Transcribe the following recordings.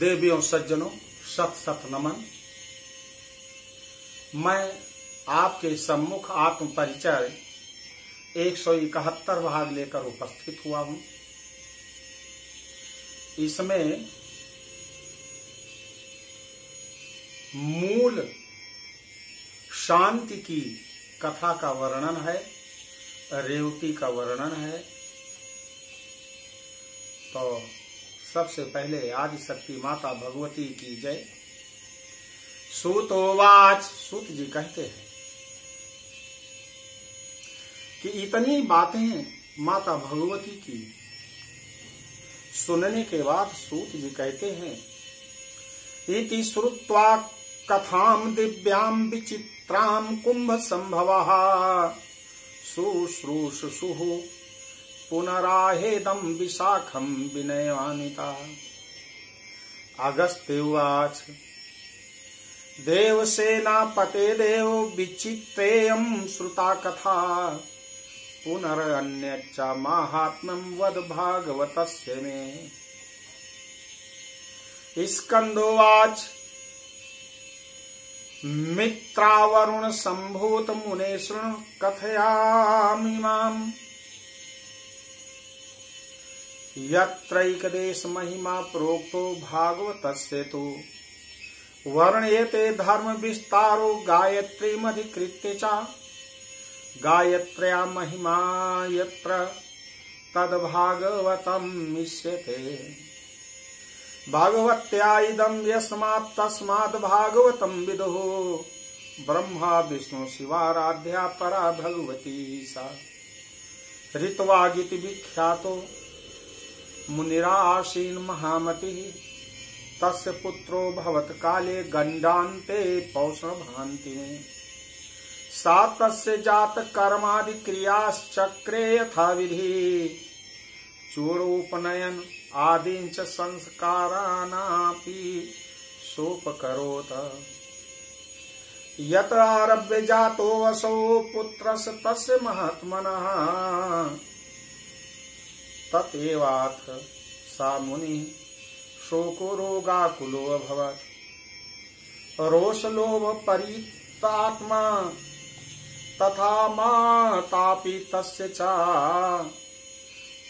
देवियों सज्जनों, सत सत नमन। मैं आपके सम्मुख आत्म परिचय 171 भाग लेकर उपस्थित हुआ हूं। इसमें मूल शांति की कथा का वर्णन है, रेवती का वर्णन है। तो सबसे पहले आदि शक्ति माता भगवती की जय। सूतोवाच, सूत जी कहते हैं कि इतनी बातें माता भगवती की सुनने के बाद सूत जी कहते हैं, इति श्रुत्वा कथाम दिव्याम विचित्राम कुंभ संभवः शुश्रूषुः पुनराहेदं विशाखं विनयान्विता। अगस्त्य उवाच, देवसेनापते देव विचित्रेयं श्रुता कथा पुनरन्यच्च माहात्म्यं वद भागवतस्य मे। स्कंदोवाच, मित्रावरुण संभूत मुने शृणु कथयामिमाम्। यत्रैकदेश महिमा प्रोक्तो भागवतस्य तु वर्ण्यते धर्म विस्तारो गायत्रीमधिकृत्य च। गायत्र्या महिमा यत्र तद्भागवतम् इष्यते। भागवत्या इदं यस्मात् तस्मात् भागवतं विदुः। ब्रह्मा विष्णु शिवाराध्या परा भगवती सा। ऋत्वागिति विख्यातो मुनिरासीन महामतिः तस्य पुत्रो भवत काले गंडान्ते पौषण भान्ति में। सा तस्य जात कर्मादि क्रियाश्चक्रे यथा विधि चूड़ोपनयन आदिंच संस्कारानापि सोपकरोत। यत आरभ्य जातो असौ पुत्रस्य तस्य महात्मनः ततेवाथ सा मुनि शोको रोगाकुलो अभवत्। रोषलोभ परितात्मा तथा मातापि तस्य च।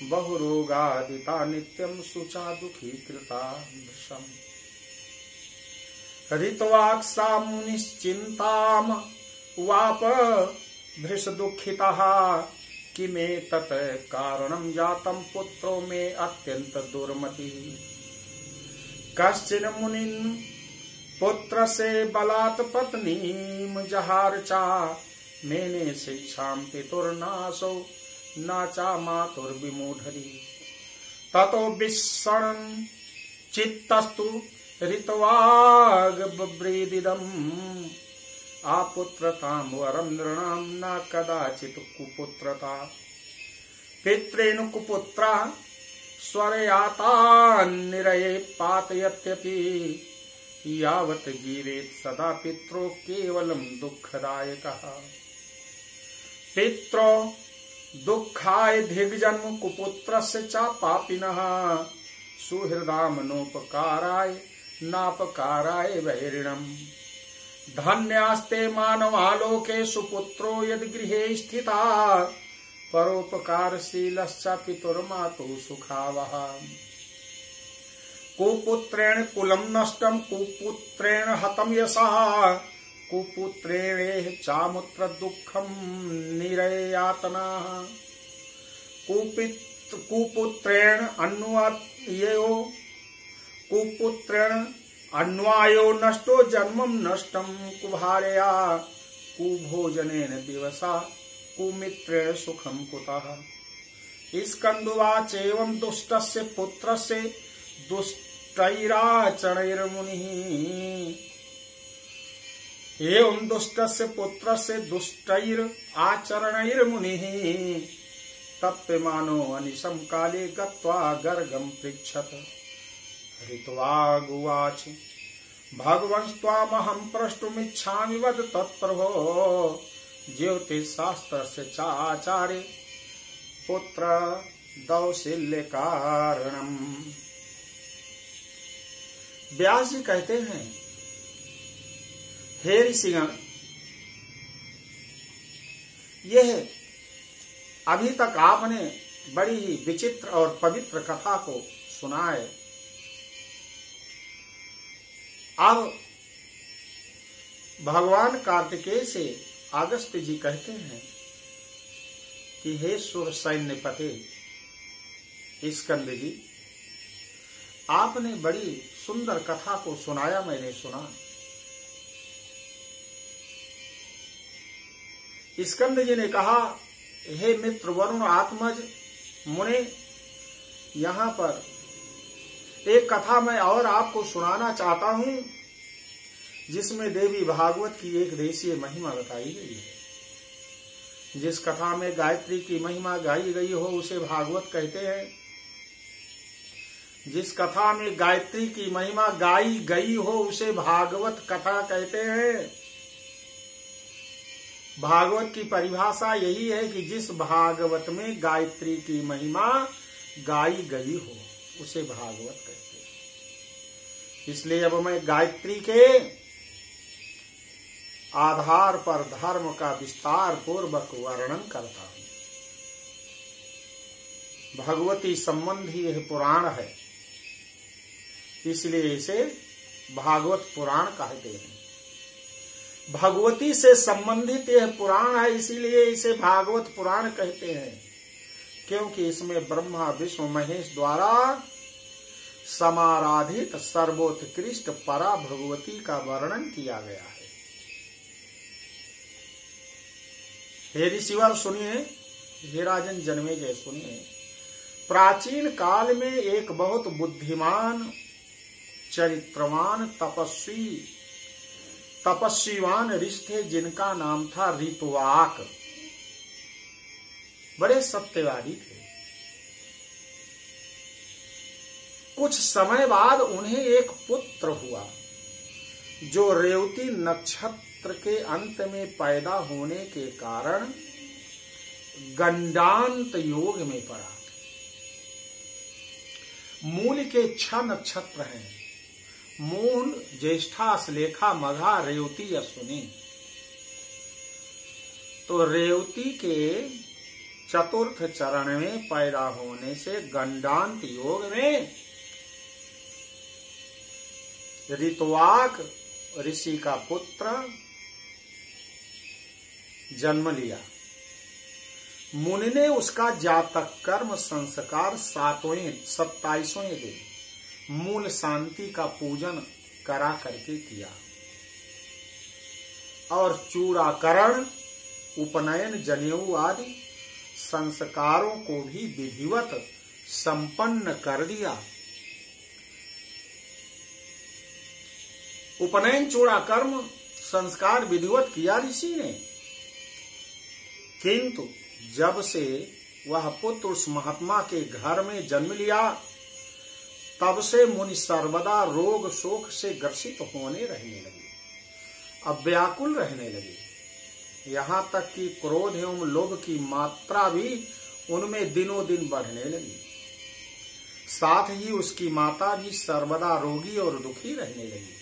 बहुरोगादिता नित्यं शुचा दुखी कृता भृशम्। ऋत्वाक् सा मुनिश्चिन्ताम् उवाप भृश दुःखितः। किमे तत् कारणं जातं पुत्रो मे अत्यंत दुर्मतिः। कश्चिन मुनिन् पुत्रस्य बलात् पत्नीं जहार चा। मेने शिक्षां पितुर्नाशो न चा मातुर्विमूढरी। ततो विषण्णं चित्तस्तु ऋत्वाग्ब्रीदिदम्। आपुत्रतां वरं नृणां न कदाचित् कुपुत्रता। पितॄन् कुपुत्रा स्वरयातान्निरये पातयत्यपि। यावत् जीवेत् सदा पित्रो केवलं दुःखदायकः। पित्रो दुःखाय धिग्जन्म कुपुत्रस्य च पापिनः। सुहृदामनोपकाराय नापकाराय वैरिणम्। धन्यास्ते मानवालोके सुपुत्रो यद् गृहे स्थिता। परोपकारशीलश्च पितुर्मातुः सुखावह। कुपुत्रेण कुलं नष्टं कुपुत्रेण हतं यशः। कुपुत्रेणेह चामुत्र दुःखं निरयातनाः। कुपुत्रेण अन्वायो नष्टो जन्मं नष्टं कुभार्या। कुभोजनेन दिवसा कुमित्रेण सुखं कुतः। स्कंदुवाच, एवं दुष्टस्य पुत्रस्य दुष्टैराचरणैर्मुनिः। एवं दुष्टस्य पुत्रस्य दुष्टैराचरणैर्मुनिः। तप्यमानो अनिशं काले गत्वा गर्गं पृच्छत। ऋत्वागुवाच, भगवन्स्त्वामहं प्रष्टुमिच्छामि वद तत्प्रभो। ज्योतिषशास्त्रस्य चाचार्य पुत्र दौशिल्य कारणम्। व्यास जी कहते हैं, हे ऋषिगण, यह अभी तक आपने बड़ी ही विचित्र और पवित्र कथा को सुना है। अब भगवान कार्तिकेय से अगस्त्य जी कहते हैं कि हे सुर सैन्यपते स्कंद जी, आपने बड़ी सुंदर कथा को सुनाया, मैंने सुना। स्कंद जी ने कहा, हे मित्र वरुण आत्मज मुने, यहाँ पर एक कथा मैं और आपको सुनाना चाहता हूं, जिसमें देवी भागवत की एक देशीय महिमा बताई गई है। जिस कथा में गायत्री की महिमा गाई गई हो उसे भागवत कहते हैं। जिस कथा में गायत्री की महिमा गाई गई हो उसे भागवत कथा कहते हैं। भागवत की परिभाषा यही है कि जिस भागवत में गायत्री की महिमा गाई गई हो उसे भागवत कहते हैं। इसलिए अब मैं गायत्री के आधार पर धर्म का विस्तार पूर्वक वर्णन करता हूं। भगवती संबंधी यह पुराण है, इसलिए इसे भागवत पुराण कहते हैं। भगवती से संबंधित यह पुराण है, इसीलिए इसे भागवत पुराण कहते हैं, क्योंकि इसमें ब्रह्मा विष्णु महेश द्वारा समाराधित सर्वोत्कृष्ट परा भगवती का वर्णन किया गया है। हे ऋषिवर सुनिए, हे राजन जन्मेजय सुनिए। प्राचीन काल में एक बहुत बुद्धिमान, चरित्रवान, तपस्वीवान ऋषि थे, जिनका नाम था ऋतुवाक। बड़े सत्यवादी थे। कुछ समय बाद उन्हें एक पुत्र हुआ, जो रेवती नक्षत्र के अंत में पैदा होने के कारण गंडांत योग में पड़ा। मूल के 6 नक्षत्र हैं: मूल, ज्येष्ठा, श्लेखा, मघा, रेवती, अश्विनी। तो रेवती के चतुर्थ चरण में पैदा होने से गंडांत योग में ऋतुवाक ऋषि का पुत्र जन्म लिया। मुनि ने उसका जातक कर्म संस्कार 27वें दिन मूल शांति का पूजन करा करके किया और चूड़ाकरण, उपनयन, जनेऊ आदि संस्कारों को भी विधिवत संपन्न कर दिया। उपनयन, चूड़ाकर्म संस्कार विधिवत किया ऋषि ने, किंतु जब से वह पुत्र उस महात्मा के घर में जन्म लिया, तब से मुनि सर्वदा रोग शोक से ग्रसित होने रहने लगे, अब व्याकुल रहने लगे। यहाँ तक कि क्रोध एवं लोभ की मात्रा भी उनमें दिनों दिन बढ़ने लगी। साथ ही उसकी माता भी सर्वदा रोगी और दुखी रहने लगी।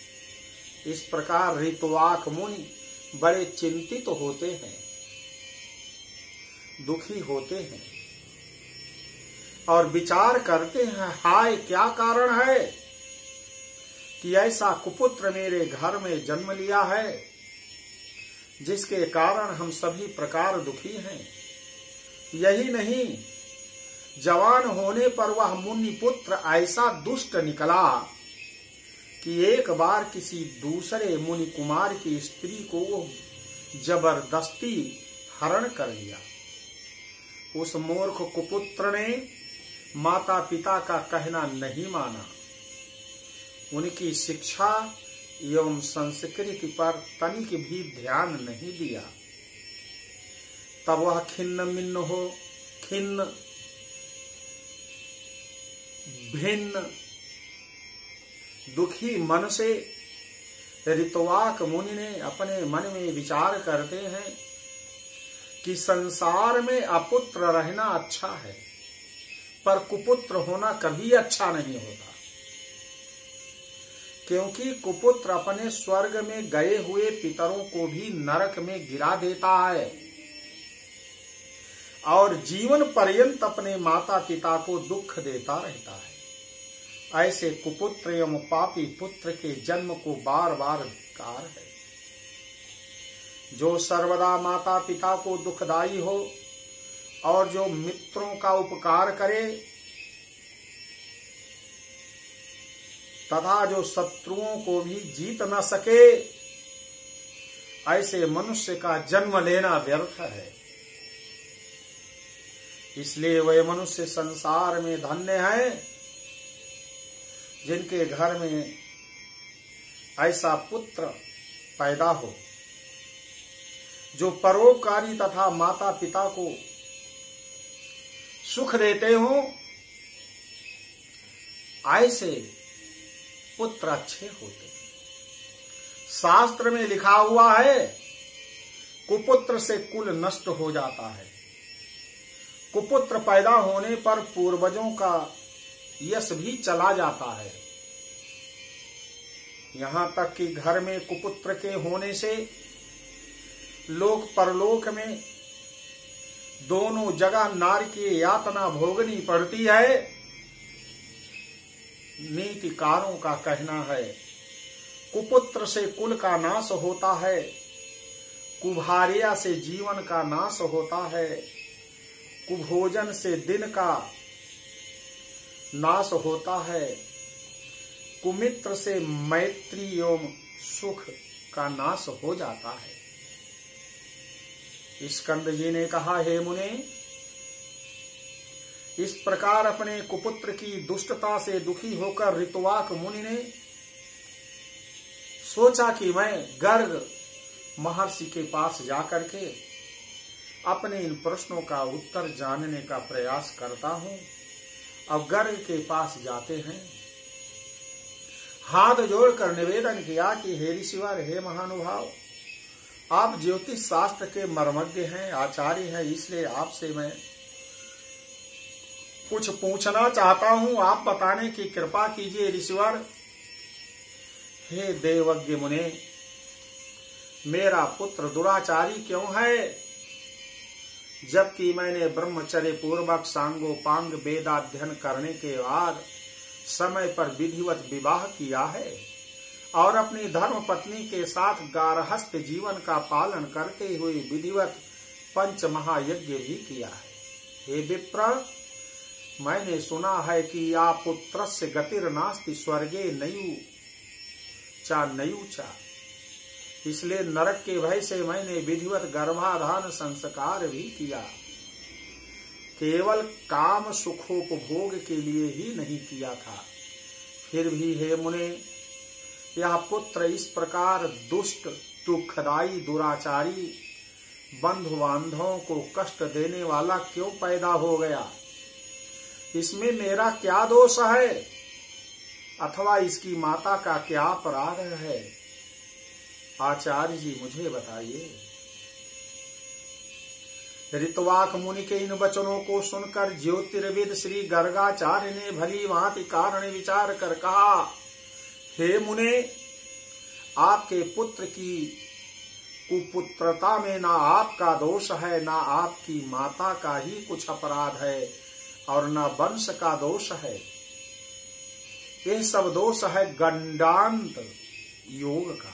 इस प्रकार ऋतुवाक मुनि बड़े चिंतित होते हैं, दुखी होते हैं और विचार करते हैं, हाय क्या कारण है कि ऐसा कुपुत्र मेरे घर में जन्म लिया है, जिसके कारण हम सभी प्रकार दुखी हैं। यही नहीं, जवान होने पर वह मुनि पुत्र ऐसा दुष्ट निकला कि एक बार किसी दूसरे मुनि कुमार की स्त्री को जबरदस्ती हरण कर लिया। उस मूर्ख कुपुत्र ने माता पिता का कहना नहीं माना, उनकी शिक्षा एवं संस्कृति पर तनिक भी ध्यान नहीं दिया। तब वह खिन्न भिन्न दुखी मन से ऋतुवाक मुनि ने अपने मन में विचार करते हैं कि संसार में अपुत्र रहना अच्छा है, पर कुपुत्र होना कभी अच्छा नहीं होता। क्योंकि कुपुत्र अपने स्वर्ग में गए हुए पितरों को भी नरक में गिरा देता है और जीवन पर्यंत अपने माता पिता को दुख देता रहता है। ऐसे कुपुत्र एवं पापी पुत्र के जन्म को बार बार धिक्कार है। जो सर्वदा माता पिता को दुखदाई हो और जो मित्रों का उपकार करे तथा जो शत्रुओं को भी जीत न सके, ऐसे मनुष्य का जन्म लेना व्यर्थ है। इसलिए वे मनुष्य संसार में धन्य हैं जिनके घर में ऐसा पुत्र पैदा हो जो परोपकारी तथा माता पिता को सुख देते हो। ऐसे पुत्र अच्छे होते हैं। शास्त्र में लिखा हुआ है कुपुत्र से कुल नष्ट हो जाता है। कुपुत्र पैदा होने पर पूर्वजों का यश भी चला जाता है। यहां तक कि घर में कुपुत्र के होने से लोक परलोक में दोनों जगह नारी की यातना भोगनी पड़ती है। नीतिकारों का कहना है कुपुत्र से कुल का नाश होता है, कुभार्या से जीवन का नाश होता है, कुभोजन से दिन का नाश होता है, कुमित्र से मैत्री एवं सुख का नाश हो जाता है। स्कंद जी ने कहा, हे मुने, इस प्रकार अपने कुपुत्र की दुष्टता से दुखी होकर ऋतुवाक मुनि ने सोचा कि मैं गर्ग महर्षि के पास जाकर के अपने इन प्रश्नों का उत्तर जानने का प्रयास करता हूं। अब गर्ग के पास जाते हैं। हाथ जोड़कर निवेदन किया कि हे ऋषिवर, हे महानुभाव, आप ज्योतिष शास्त्र के मर्मज्ञ हैं, आचार्य हैं, इसलिए आपसे मैं कुछ पूछना चाहता हूं। आप बताने की कृपा कीजिए ऋषिवर। हे देवज्ञ मुने, मेरा पुत्र दुराचारी क्यों है, जबकि मैंने ब्रह्मचर्य पूर्वक सांगोपांग वेदाध्ययन करने के बाद समय पर विधिवत विवाह किया है और अपनी धर्म पत्नी के साथ गारहस्थ जीवन का पालन करते हुए विधिवत पंच महायज्ञ भी किया है। हे विप्र, मैंने सुना है कि या पुत्रस्य गतिर्नास्ति स्वर्गे नयु चा, इसलिए नरक के भय से मैंने विधिवत गर्भाधान संस्कार भी किया। केवल काम सुखोपभोग के लिए ही नहीं किया था। फिर भी हे मुने, यह पुत्र इस प्रकार दुष्ट, दुखदाई, दुराचारी, बंधु बांधवों को कष्ट देने वाला क्यों पैदा हो गया? इसमें मेरा क्या दोष है अथवा इसकी माता का क्या अपराध है? आचार्य जी मुझे बताइए। ऋतुवाक मुनि के इन वचनों को सुनकर ज्योतिर्विद श्री गर्गाचार्य ने भली भांति कारण विचार कर कहा, हे मुने, आपके पुत्र की कुपुत्रता में ना आपका दोष है, ना आपकी माता का ही कुछ अपराध है और न वंश का दोष है। यह सब दोष है गंडांत योग का,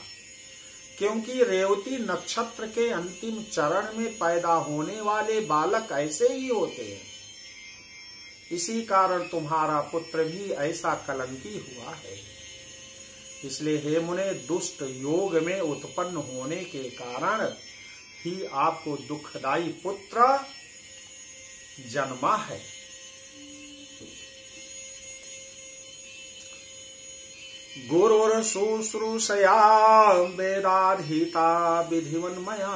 क्योंकि रेवती नक्षत्र के अंतिम चरण में पैदा होने वाले बालक ऐसे ही होते हैं। इसी कारण तुम्हारा पुत्र भी ऐसा कलंकी हुआ है। इसलिए हे मुने, दुष्ट योग में उत्पन्न होने के कारण ही आपको दुखदाई पुत्र जन्मा है। गुरुर शुश्रूषया वेदाधीता विधिवन्मया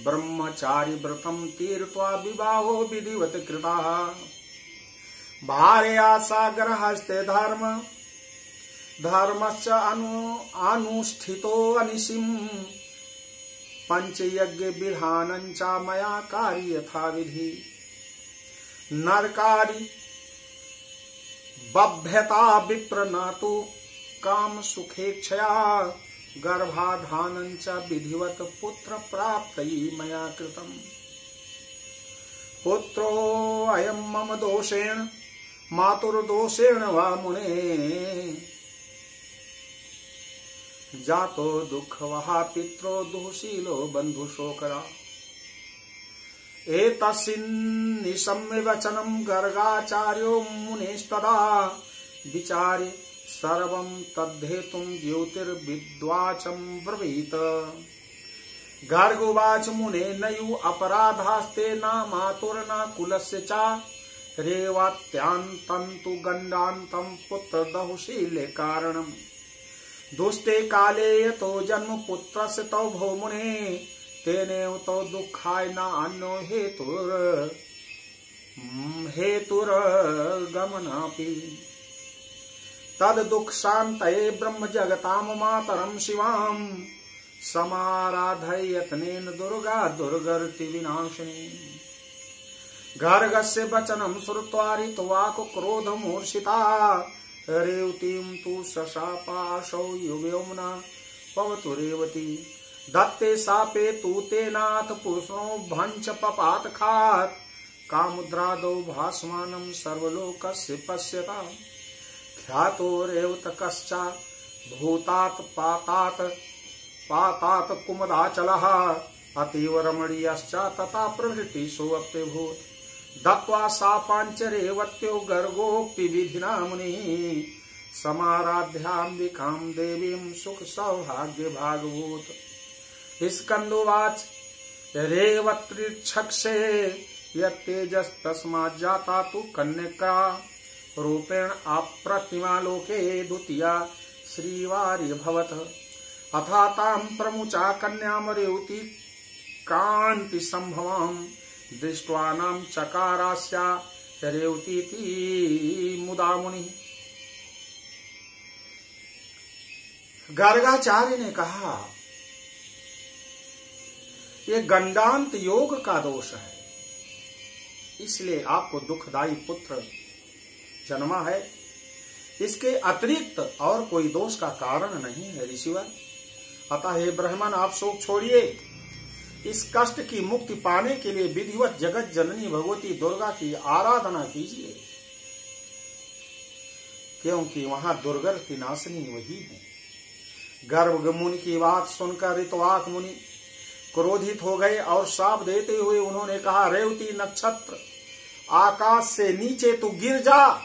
ब्रह्मचारी व्रतम तीर्त्वा विवाहो विधिवत कृता भार्या सागर हस्ते धर्मश्च अनुष्ठितो अनिशिम पंचयज्ञ विधानञ्च मया कार्य यथा विधि नरकारी बभ्यता विप्र न तो काम सुखेक्षया गर्भाधानं च विधिवत पुत्र प्राप्तये मया कृतम्। पुत्रो अयं मम दोषेण मातुर्दोषेण वा मुने जातो दुःखवहा पित्रो दुःशीलो बन्धुशोकरा। एतस्मिन् निशम्य वचनं गर्गाचार्यो मुनेस्तदा विचारे सर्वं तद्धेतुं ज्योतिर्विद्वाचं ब्रवीत। गर्गोवाच मुने नयु अपराधास्ते न मातुर्न कुलस्य च रेवात्यान्तं तु गण्डान्तं पुत्रदहुशीले कारणम्। दुष्टे काले यतो जन्म पुत्रस्य तौ भो मुने तेनेव तौ दुःखाय न अन्यो हेतुर्गमनापि। तद दुःख शान्तये ब्रह्म जगतां मातरं शिवां समाराधय यत्नेन दुर्गा दुर्गति विनाशिनी। गर्गस्य वचनं श्रुत्वा ऋत्वाक क्रोधमूर्छिता रेवतीं तु शशापाशौ युव्यौम्ना पवतु रेवती। दत्ते शापे तु तेनाथ पुष्णो भञ्च पपात खात् कामुद्रादौ भासमानं सर्वलोकस्य पश्यता। ख्यातो रेवतकश्च भूतात् पातात् कुमुदाचलः अतीव रमणीयश्च तथा प्रभृतिषु दत्त्वा शापाञ्च रेवत्यो गर्गोऽपि विधिना मुनिः समाराध्याम्बिकां देवीं सुख सौभाग्य भागवत। स्कन्दोवाच रेवत्रिक्षक्षे यत्तेजस्तस्मात् जाता तु कन्यका रूपेण अप्रतिमा लोके द्वितीया श्रीवार्यभवत्। अथा तां प्रमुचा कन्यां रेवती कान्ति संभवां दृष्ट्वा नाम चकारास्या रेवतीति मुदा मुनि। गर्गाचार्य ने कहा ये गंडांत योग का दोष है, इसलिए आपको दुखदायी पुत्र जन्मा है। इसके अतिरिक्त और कोई दोष का कारण नहीं है ऋषिवर। अतः हे ब्राह्मण आप शोक छोड़िए, इस कष्ट की मुक्ति पाने के लिए विधिवत जगत जननी भगवती दुर्गा की आराधना कीजिए, क्योंकि वहां दुर्गति नाशिनी वही है। गर्ग मुनि की बात सुनकर ऋत्वाक मुनि क्रोधित हो गए और शाप देते हुए उन्होंने कहा, रेवती नक्षत्र आकाश से नीचे तू गिर जा।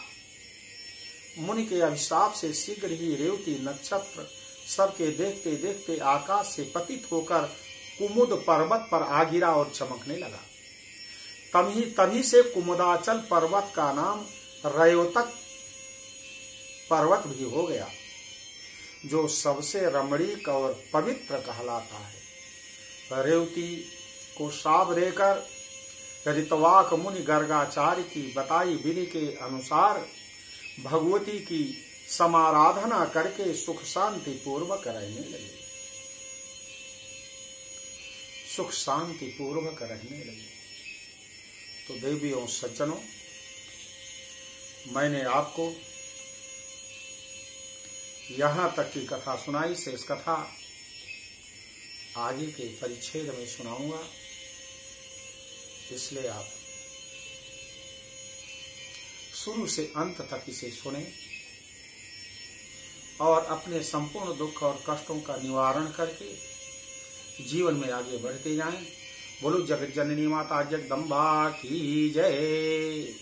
मुनि के अभिशाप से शीघ्र ही रेवती नक्षत्र सबके देखते देखते आकाश से पतित होकर कुमुद पर्वत पर आ गिरा और चमकने लगा। तभी से कुमुदाचल पर्वत का नाम रेवतक पर्वत भी हो गया, जो सबसे रमणीक और पवित्र कहलाता है। रेवती को शाप देकर ऋत्वाक मुनि गर्गाचार्य की बताई विधि के अनुसार भगवती की समाराधना करके सुख शांति पूर्वक रहने लगे। सुख शांति पूर्वक रहने लगे। तो देवियों सज्जनों, मैंने आपको यहां तक की कथा सुनाई। से इस कथा आगे के परिच्छेद में सुनाऊंगा, इसलिए आप शुरू से अंत तक इसे सुने और अपने संपूर्ण दुख और कष्टों का निवारण करके जीवन में आगे बढ़ते जाएं। बोलो जगत जननी माता जगदम्बा की जय।